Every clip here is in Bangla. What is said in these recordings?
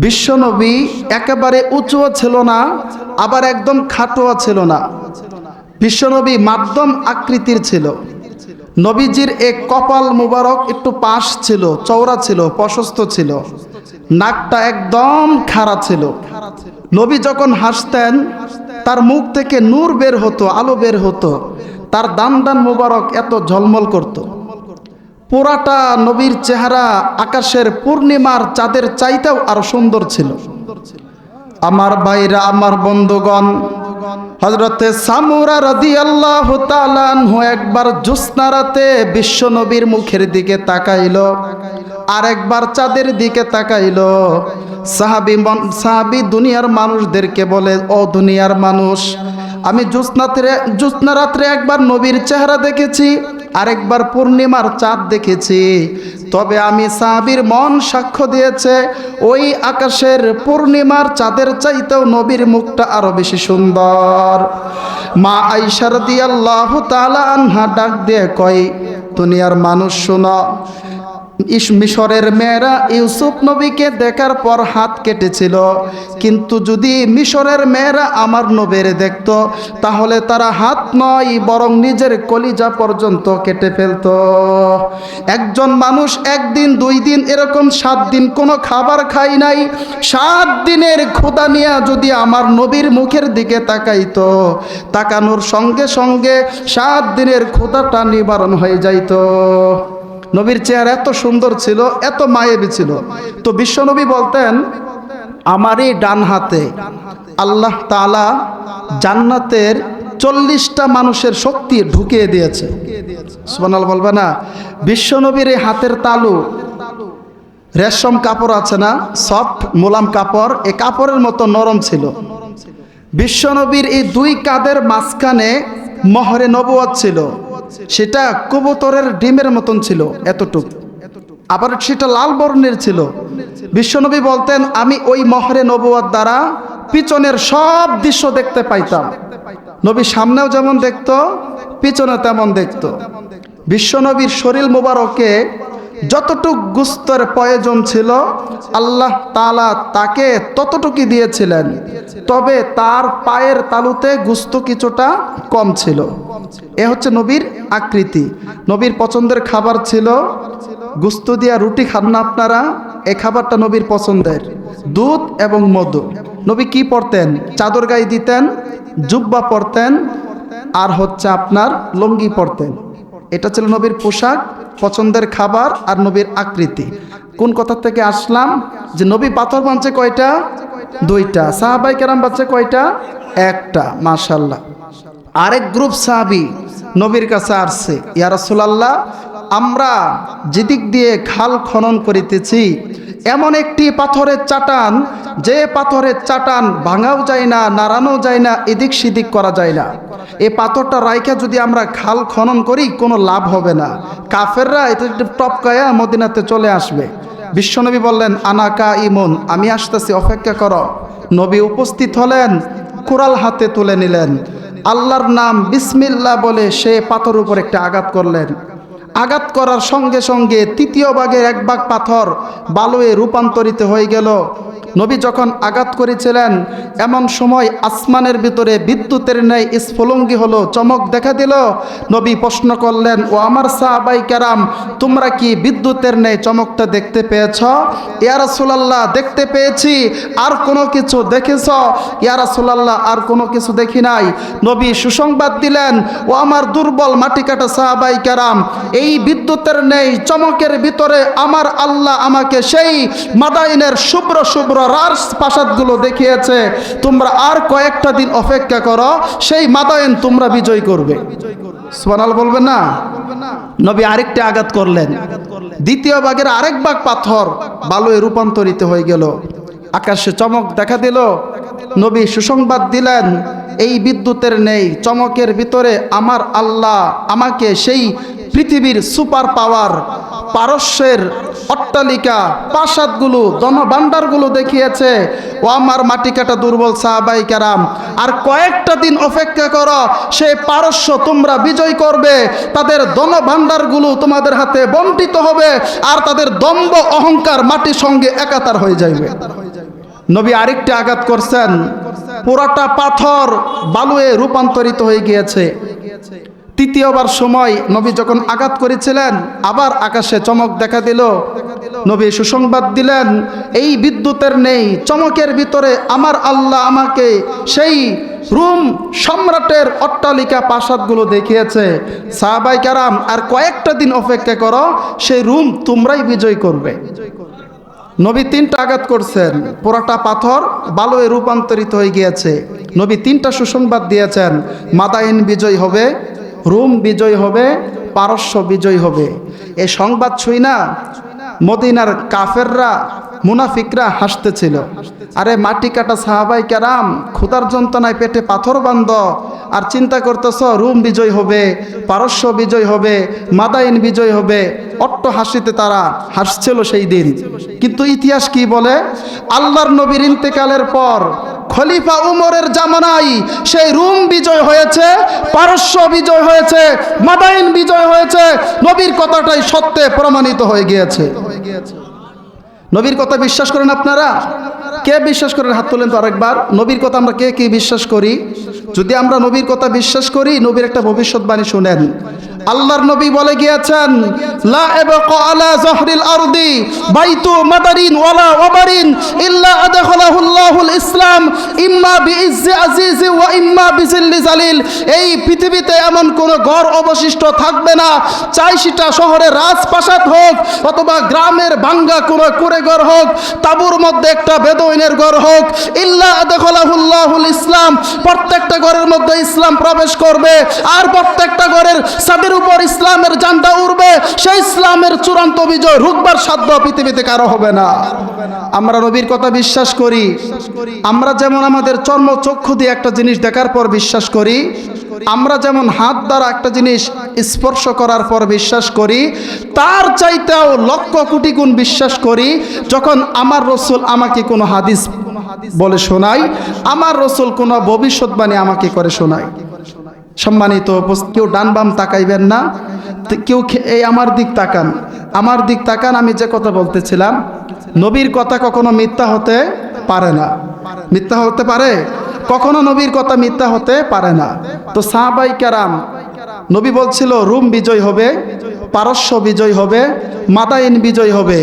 বিশ্বনবী একেবারে উঁচুও ছিল না, আবার একদম খাটোও ছিল না। বিশ্বনবী মাধ্যম আকৃতির ছিল। নবীজির এক কপাল মুবারক একটু পাশ ছিল, চওড়া ছিল, প্রশস্ত ছিল। নাকটা একদম খাড়া ছিল। নবী যখন হাসতেন তার মুখ থেকে নূর বের হতো, আলো বের হতো। তার দান মুবারক এত ঝলমল করত। পুরাটা নবীর চেহারা আকাশের পূর্ণিমার চাঁদের চাইতেও আরো সুন্দর ছিল। আমার ভাইরা, আমার বন্ধুগণ, হযরতে সামুরা রাদিয়াল্লাহু তাআলা আনহু একবার জ্যোৎস্না রাতে বিশ্ব নবীর মুখের দিকে তাকাইলো, আর একবার চাঁদের দিকে তাকাইলো। সাহাবী দুনিয়ার মানুষদেরকে বলে, ও দুনিয়ার মানুষ, আমি জ্যোৎস্না রাত্রে একবার নবীর চেহারা দেখেছি, আরেকবার পূর্ণিমার চাঁদ দেখেছি। তবে আমি সাহাবীর মন সাক্ষ্য দিয়েছে, ওই আকাশের পূর্ণিমার চাঁদের চাইতেও নবীর মুখটা আরো বেশি সুন্দর। মা আয়েশা রাদিয়াল্লাহু তাআলা আনহা ডাক দিয়ে কয়, দুনিয়ার মানুষ শোনো, মিশরের মেয়েরা ইউসুফ নবীকে দেখার পর হাত কেটেছিল, কিন্তু যদি মিশরের মেয়েরা আমার নবীর দেখত তাহলে তারা হাত নয় বরং নিজের কলিজা পর্যন্ত কেটে ফেলত। একজন মানুষ একদিন, 2 দিন, এরকম 7 দিন কোনো খাবার খায় নাই, 7 দিনের ক্ষুধা নিয়ে যদি আমার নবীর মুখের দিকে তাকাইতো, তাকানোর সঙ্গে সঙ্গে 7 দিনের ক্ষুধাটা নিবারণ হয়ে যাইত। নবীর চেহারা এত সুন্দর ছিল, এত মায়াবী ছিল। তো বিশ্বনবী বলতেন, আমারই ডান হাতে আল্লাহ তাআলা জান্নাতের 40টা মানুষের শক্তি ঢুকিয়ে দিয়েছে। সুবহানাল্লাহ বলবে না? বিশ্বনবীর এই হাতের তালু, রেশম কাপড় আছে না, সফট মোলাম কাপড়, এই কাপড়ের মতো নরম ছিল। বিশ্বনবীর এই 2 কাঁধের মাঝখানে মোহরে নবুয়ত ছিল, সেটা কবুতরের ডিমের মতন ছিল এতটুক, আবার সেটা লাল বর্ণের ছিল। বিশ্বনবী বলতেন, আমি ওই মোহরে নবুয়ত দ্বারা পিছনের সব দৃশ্য দেখতে পাইতাম। নবী সামনেও যেমন দেখতো, পিছনে তেমন দেখতো। বিশ্বনবীর শরীর মুবারকে যতটুক গোস্তের প্রয়োজন ছিল আল্লাহ তাআলা তাকে ততটুকুই দিয়েছিলেন, তবে তার পায়ের তালুতে গোস্ত কিছুটা কম ছিল। এ হচ্ছে নবীর আকৃতি। নবীর পছন্দের খাবার ছিল গোস্ত দিয়া রুটি। খান না আপনারা? এই খাবারটা নবীর পছন্দের, দুধ এবং মধু। নবী কি পরতেন? চাদর গায়ে দিতেন, জুব্বা পরতেন, আর হচ্ছে আপনার লুঙ্গি পরতেন। এটা ছিল নবীর পোশাক, পছন্দের খাবার আর নবীর আকৃতি। কোন কথা থেকে আসলাম? যে নবী পাথর বাঁধছে কয়টা? 2টা। সাহাবায়ে কেরাম বাঁধছে কয়টা? 1টা। মাশাআল্লাহ। আরেক গ্রুপ সাহাবী নবীর কাছে আসছে, ইয়া রাসূলুল্লাহ, আমরা যেদিক দিয়ে খাল খনন করিতেছি এমন একটি পাথরের চাটান, যে পাথরের চাটান ভাঙাও যায় না, নাড়ানো যায় না, এদিক সেদিক করা যায় না। এই পাথরটা রাইখা যদি আমরা খাল খনন করি কোনো লাভ হবে না, কাফেররা এটা টপকায়া মদিনাতে চলে আসবে। বিশ্বনবী বললেন, আনাকা ইমন, আমি আসতেছি, অপেক্ষা করো। নবী উপস্থিত হলেন, কুড়াল হাতে তুলে নিলেন, আল্লাহর নাম বিসমিল্লাহ বলে সে পাথর উপর একটা আঘাত করলেন। আঘাত করার সঙ্গে সঙ্গে 3য় ভাগের 1 ভাগ পাথর বালুয়ে রূপান্তরিত হয়ে গেল। নবী যখন আঘাত করেছিলেন এমন সময় আসমানের ভিতরে বিদ্যুতের ন্যায় স্ফুলঙ্গি হলো, চমক দেখা দিল। নবী প্রশ্ন করলেন, ও আমার সাহাবায়ে কেরাম, তোমরা কি বিদ্যুতের ন্যায় চমকটা দেখতে পেয়েছ? ইয়া রাসূলুল্লাহ, দেখতে পেয়েছি। আর কোনো কিছু দেখেছ? ইয়া রাসূলুল্লাহ, আর কোনো কিছু দেখি নাই। নবী সুসংবাদ দিলেন, ও আমার দুর্বল মাটি কাটা সাহাবায়ে কেরাম, এই বিদ্যুতের ন্যায় চমকের ভিতরে আমার আল্লাহ আমাকে সেই মাদাইনের শুভ্র শুভ্র রাজপ্রাসাদগুলো দেখিয়েছে। তোমরা আর কয়েকটা দিন অপেক্ষা করো, সেই মাদাইন তোমরা বিজয় করবে। সুবহানাল্লাহ বলবেন না? নবী আরেকটা আঘাত করলেন, 2য় ভাগের আরেক ভাগ পাথর বালুয়ে রূপান্তরিত হয়ে গেল, আকাশে চমক দেখা দিল। নবী সুসংবাদ দিলেন, এই বিদ্যুতের নেই চমকের ভিতরে আমার আল্লাহ আমাকে সেই পৃথিবীর সুপার পাওয়ার, পারস্যের অট্টালিকা, প্রাসাদগুলো, ধনভাণ্ডারগুলো দেখিয়েছে। ও আমার মাটি কাটা দুর্বল সাহাবায়ে কেরাম, আর কয়েকটা দিন অপেক্ষা করো, সেই পারস্য তোমরা বিজয় করবে, তাদের ধনভাণ্ডারগুলো তোমাদের হাতে বণ্টিত হবে, আর তাদের দম্ভ অহংকার মাটির সঙ্গে একাকার হয়ে যাবে। নবী আরেকটি আঘাত করছেন, পুরাটা পাথর বালুয়ে রূপান্তরিত হয়ে গিয়েছে। তৃতীয়বার সময় নবী যখন আঘাত করেছিলেন, আবার আকাশে চমক দেখা দিল। নবী সুসংবাদ দিলেন, এই বিদ্যুতের নেই, চমকের ভিতরে আমার আল্লাহ আমাকে সেই রোম সম্রাটের অট্টালিকা প্রাসাদগুলো দেখিয়েছে। সাহাবায়ে কেরাম, আর কয়েকটা দিন অপেক্ষা করো, সেই রোম তোমরাই বিজয় করবে। নবী তিনটা আঘাত করছেন, পুরাটা পাথর বালুয়ে রূপান্তরিত হয়ে গিয়েছে। নবী তিনটা সুসংবাদ দিয়েছেন, মাদাইন বিজয় হবে, রোম বিজয় হবে, পারস্য বিজয় হবে। এই সংবাদ শুই না মদিনার কাফেররা, মুনাফিকরা হাসতেছিল। আরে মাটি কাটা সাহাবায়ে কেরাম, ক্ষুধার যন্ত্রণায় পেটে পাথর বান্ধ, আর চিন্তা করতেছ রোম বিজয় হবে, পারস্য বিজয় হবে, মাদাইন বিজয় হবে। অট্ট হাসিতে তারা হাসছিল সেই দিন। কিন্তু ইতিহাস কি বলে? আল্লাহর নবীর ইন্তেকালের পর খলিফা উমরের জামানায় সেই রোম বিজয় হয়েছে, পারস্য বিজয় হয়েছে, মাদাইন বিজয় হয়েছে। নবীর কথাটাই সত্যে প্রমাণিত হয়ে গিয়েছে। নবীর কথা বিশ্বাস করেন আপনারা? কে বিশ্বাস করেন? হাত তোলেন তো আরেকবার। নবীর কথা আমরা কে কে বিশ্বাস করি? যদি আমরা নবীর কথা বিশ্বাস করি, নবীর একটা ভবিষ্যৎবাণী শুনেন। আল্লাহর নবী বলে গিয়েছেন, লা ইবকা আলা যহরিল আরদি বাইতু মাদারিন ওয়ালা ওয়াবারিন ইল্লা আদখালাহুল্লাহুল ইসলাম ইম্মা বিইজ্জি আজিজি ওয়া ইম্মা বিজিল্লি জালিল। এই পৃথিবীতে এমন কোনো ঘর অবশিষ্ট থাকবে না, চাই সেটা শহরের রাজপ্রাসাদ হোক অথবা গ্রামের ভাঙ্গা কোনো কুড়ে ঘর হোক, তাঁবুর মধ্যে একটা বেদুইনের ঘর হোক, ইল্লা আদখালাহুল্লাহুল ইসলাম, প্রত্যেকটা ঘরের মধ্যে ইসলাম প্রবেশ করবে, আর প্রত্যেকটা ঘরের ছাদের উপর ইসলামের ঝান্ডা উড়বে। সেই ইসলামের চূড়ান্ত বিজয় রুখবার সাধ্য পৃথিবীতে কারো হবে না। আমরা নবীর কথা বিশ্বাস করি। আমরা যেমন আমাদের চর্ম চক্ষু দিয়ে একটা জিনিস দেখার পর বিশ্বাস করি, আমরা যেমন হাত দ্বারা একটা জিনিস স্পর্শ করার পর বিশ্বাস করি, তার চাইতেও লক্ষ কোটি গুণ বিশ্বাস করি যখন আমার রাসূল আমাকে কোনো হাদিস বলে শোনায়, আমার রাসূল কোনো ভবিষ্যৎবাণী আমাকে করে শোনায়। সম্মানিত, কেউ ডান বাম তাকাইবেন না, কেউ এই আমার দিক তাকান, আমার দিক তাকান। আমি যে কথা বলতেছিলাম, নবীর কথা কখনো মিথ্যা হতে পারে না। মিথ্যা হতে পারে? কখনো নবীর কথা মিথ্যা হতে পারে না। তো সাহাবায়ে কেরাম, নবী বলছিল রোম বিজয় হবে, পারস্য বিজয় হবে, মাদাইন বিজয় হবে।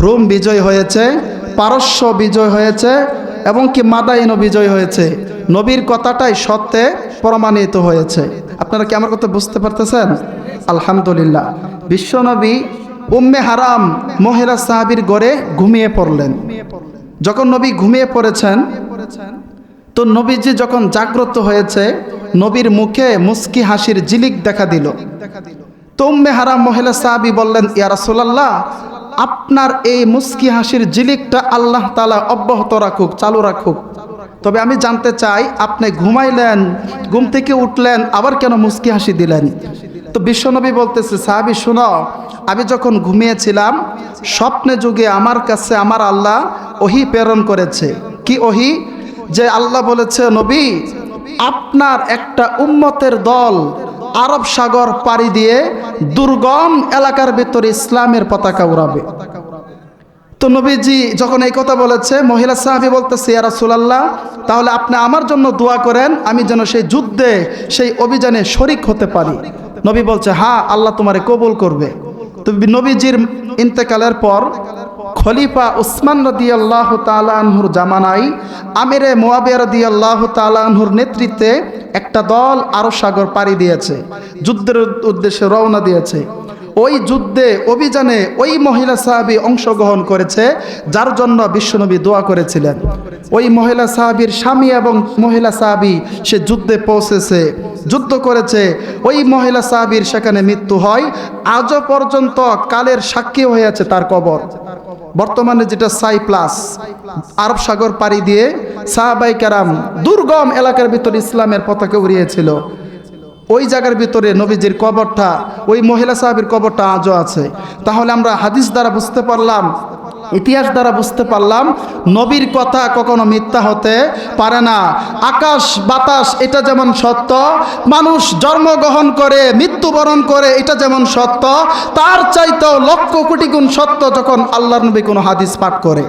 রোম বিজয় হয়েছে, পারস্য বিজয় হয়েছে, এবং কি মাদাইনও বিজয় হয়েছে। নবীর কথাটাই সত্যে প্রমাণিত হয়েছে। আপনারা কি আমার কথা বুঝতে পারতেছেন? আলহামদুলিল্লাহ। বিশ্বনবী উম্মে হারাম মহিলা সাহাবীর ঘরে ঘুমিয়ে পড়লেন। যখন নবী ঘুমিয়ে পড়েছেন, তো নবীজি যখন জাগ্রত হয়েছে, নবীর মুখে মুস্কি হাসির ঝিলিক দেখা দিল। তো উম্মে হারাম মহিলা সাহাবী বললেন, ইয়া রাসূলুল্লাহ, আপনার এই মুস্কি হাসির ঝিলিকটা আল্লাহ তাআলা অব্যাহত রাখুক, চালু রাখুক। তবে আমি জানতে চাই, আপনি ঘুমাইলেন, ঘুম থেকে উঠলেন, আবার কেন মুস্কি হাসি দিলেন? তো বিশ্বনবী বলতেছে, সাহাবী শোনো, আমি যখন ঘুমিয়েছিলাম, স্বপ্নে যুগে আমার কাছে আমার আল্লাহ ওহী প্রেরণ করেছে। কি ওহী? যে আল্লাহ বলেছে, নবী, আপনার একটা উম্মতের দল আরব সাগর পাড়ি দিয়ে দুর্গম এলাকার ভিতরে ইসলামের পতাকা উড়াবে। তো নবীজি যখন এই কথা বলেছে, মহিলা সাহাবী বলতেছে, ইয়া রাসূলুল্লাহ, তাহলে আপনি আমার জন্য দোয়া করেন, আমি যেন সেই যুদ্ধে, সেই অভিযানে শরীক হতে পারি। নবী বলছে, হ্যাঁ, আল্লাহ তোমারে কবুল করবে। তো নবীজির ইন্তেকালের পর খলিফা উসমান রাদিয়াল্লাহু তাআলা আনহুর জামানায় আমিরে মুয়াবিয়া রাদিয়াল্লাহু তাআলা আনহুর নেতৃত্বে একটা দল আরব সাগর পাড়ি দিয়েছে, যুদ্ধের উদ্দেশ্যে রওনা দিয়েছে। ওই যুদ্ধে, অভিযানে ওই মহিলা সাহাবী অংশগ্রহণ করেছে, যার জন্য বিশ্বনবী দোয়া করেছিলেন। ওই মহিলা সাহাবীর স্বামী এবং মহিলা সাহাবী সে যুদ্ধে পৌঁছেছে, যুদ্ধ করেছে। ওই মহিলা সাহাবীর সেখানে মৃত্যু হয়। আজও পর্যন্ত কালের সাক্ষী হয়ে আছে তার কবর। বর্তমানে যেটা সাইপ্রাস, আরব সাগর পাড়ি দিয়ে সাহাবায়ে কেরাম দুর্গম এলাকার ভিতরে ইসলামের পতাকা উড়িয়েছিল। ওই জায়গার ভিতরে নবীজির কবরটা, ওই মহিলা সাহাবীর কবরটা আজও আছে। তাহলে আমরা হাদিস দ্বারা বুঝতে পারলাম, ইতিহাস দ্বারা বুঝতে পারলাম, নবীর কথা কখনো মিথ্যা হতে পারে না। আকাশ বাতাস এটা যেমন সত্য, মানুষ জন্মগ্রহণ করে মৃত্যুবরণ করে এটা যেমন সত্য, তার চাইতেও লক্ষ কোটি গুণ সত্য যখন আল্লাহর নবী কোনো হাদিস পাঠ করে।